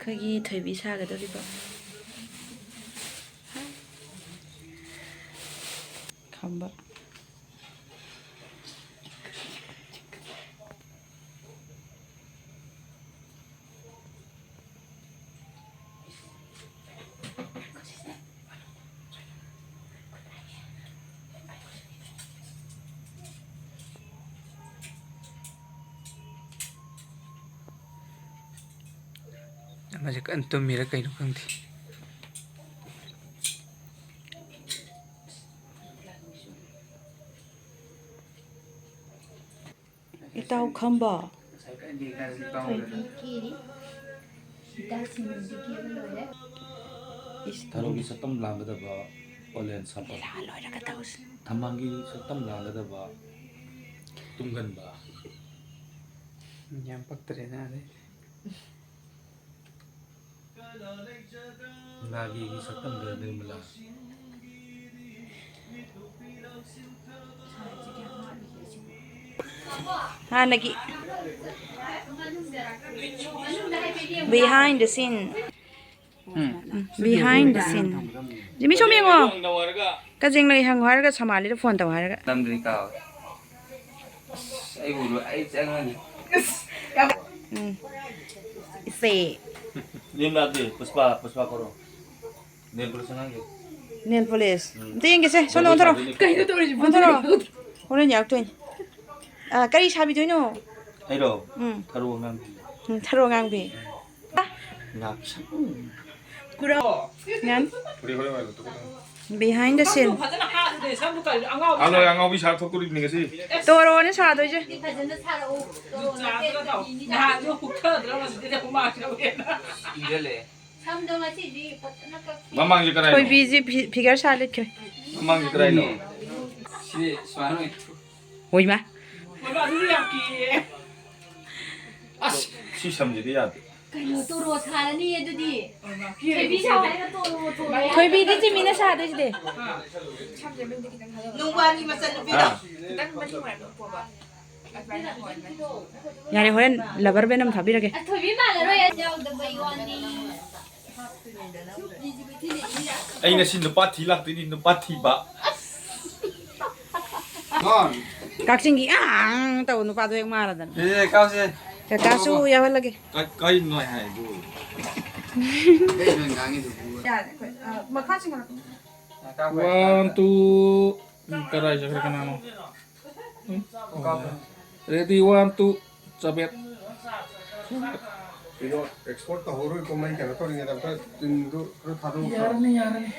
ꯑꯩꯈꯣꯏꯒꯤ ꯊꯣꯏꯕꯤ ꯁꯥꯒꯗꯧꯔꯤꯕ ꯈꯝꯕ ꯃꯁꯤ ꯀꯟꯅ ꯇꯨꯝꯃꯤꯔ ꯀꯩꯅꯣ ꯈꯪꯗꯦ ꯏꯇꯥꯎ ꯈꯝꯕ ꯊꯔꯣꯒꯤ ꯁꯛꯇꯝ ꯂꯥꯡꯒꯗꯕ ꯑꯣꯂꯦꯟ ꯁꯥꯄꯝ ꯂꯣꯏꯔꯒ ꯇꯧꯁꯤ ꯊꯝꯕꯥꯜꯒꯤ ꯁꯛꯇꯝ ꯂꯥꯡꯒꯗꯕ ꯇꯨꯡꯒꯟꯕ ꯌꯥꯝ ꯄꯛꯇ꯭ꯔꯦꯅ ꯑꯗꯩ ꯅꯥꯒꯤꯒꯤ ꯁꯛꯇꯝꯗ ꯅꯤꯔꯃꯂꯥ ꯍꯥꯟꯅꯒꯤ behind the scene behind the scene ꯖꯤꯃꯤ ꯁꯣꯝ ꯌꯦꯡꯉꯣ ꯀꯖꯦꯡ ꯂꯩ ꯍꯪꯉꯣ ꯍꯥꯏꯔꯒ ꯁꯃꯥꯂꯤꯗ ꯐꯣꯟ ꯇꯧ ꯍꯥꯏꯔꯒ ꯅꯝꯗ꯭ꯔꯤ ꯀꯥꯎ ꯑꯩ ꯎꯔꯣ ꯑꯩ ꯆꯪꯉꯅꯤ ꯏꯁꯦ ꯅꯤꯝꯂꯥꯗꯤ ꯄꯨꯁꯄꯥ ꯀꯧꯔꯣ ꯅꯦꯜ ꯄꯣꯂꯤꯁ ꯉꯥꯡꯒꯦ ꯅꯦꯜ ꯄꯣꯂꯤꯁ ꯑꯝꯇ ꯌꯦꯡꯒꯦꯁꯦ ꯁꯣꯝꯗ ꯑꯣꯟꯊꯣꯔꯣ ꯀꯩꯅꯣ ꯇꯧꯔꯤꯁꯤ ꯑꯣꯟꯊꯣꯔꯣ ꯍꯣꯔꯦꯟ ꯌꯥꯔꯛꯇꯣꯏꯅꯤ ꯀꯔꯤ ꯁꯥꯕꯤꯗꯣꯏꯅꯣ ꯑꯩꯔꯣ ꯊꯔꯣ ꯑꯉꯥꯡꯕꯤ ꯊꯔꯣ ꯉꯥꯡꯕꯤ ꯉꯥꯛꯁꯪ behind the scene ꯑꯉꯥꯎꯕꯤ ꯁꯥ ꯊꯣꯛꯇꯣꯔꯤꯕꯅꯤ ꯉꯁꯤ ꯇꯣꯔꯣꯅꯦ ꯁꯥꯗꯣꯏꯁꯦ ꯃꯃꯥꯡꯁꯦ ꯀꯔꯥꯏꯅꯣ ꯊꯣꯏꯕꯤꯁꯤ ꯐꯤꯒꯔ ꯁꯥ ꯂꯤꯠꯈ꯭ꯔꯦ ꯃꯃꯥꯡꯁꯦ ꯀꯔꯥꯏꯅꯣ ꯁꯤ ꯁꯨꯃꯥꯏꯅ ꯍꯣꯏꯃ ꯑꯁ ꯁꯤ ꯁꯝꯁꯤꯗꯤ ꯌꯥꯗꯦ ꯀꯩꯅꯣ ꯇꯣꯔꯣ ꯁꯥꯔꯅꯤ ꯑꯗꯨꯗꯤ ꯊꯣꯏꯕꯤ ꯁꯥꯎ ꯍꯥꯏꯔꯒ ꯇꯣꯔꯣ ꯊꯣꯏꯕꯤꯗꯤ ꯆꯤꯃꯤꯅ ꯁꯥꯗꯣꯏꯁꯤꯗꯤ ꯅꯨꯡꯕꯥꯅꯤ ꯃꯆꯟꯅꯨꯄꯤꯗꯣ ꯌꯥꯔꯦ ꯍꯣꯔꯦꯟ ꯂꯕꯔ ꯕꯦꯟ ꯑꯃ ꯊꯥꯕꯤꯔꯒꯦ ꯊꯣꯏꯕꯤ ꯃꯥꯜꯂꯔꯣꯏ ꯌꯥꯎꯗꯕꯩ ꯋꯥꯅꯤ ꯑꯩ ꯉꯁꯤ ꯅꯨꯄꯥ ꯊꯤ ꯂꯥꯛꯇꯣꯏꯅꯤ ꯅꯨꯄꯥ ꯊꯤꯕ ꯀꯛꯆꯤꯡꯒꯤ ꯇꯧ ꯅꯨꯄꯥꯗꯣ ꯍꯦꯛ ꯃꯥꯔꯗꯅ ꯑꯦ ꯀꯥꯎꯁꯦ ꯀꯀꯥꯁꯨ ꯌꯥꯎꯍꯜꯂꯒꯦ ꯀꯩꯅꯣ ꯍꯥꯏꯕꯨ ꯀꯩꯅꯣ ꯉꯥꯡꯉꯤꯗꯨꯕꯨ ꯋꯥꯟ ꯇꯨ ꯀꯔꯥꯏ ꯆꯠꯈ꯭ꯔꯦ ꯀꯅꯥꯅꯣ ꯔꯦꯗꯤ ꯋꯥꯟ ꯇꯨ ꯆꯕꯦꯠ ꯀꯩꯅꯣ ꯑꯦꯛꯁꯄꯣꯔꯠ ꯇꯧꯍꯧꯔꯣꯏꯀꯣ ꯃꯩ ꯀꯩꯅꯣ ꯇꯧꯔꯤꯉꯩꯗ ꯑꯝꯇ ꯇꯤꯟꯗꯨ ꯈꯔ ꯊꯥꯗꯣꯛꯑꯣ ꯌꯥꯔꯅꯤ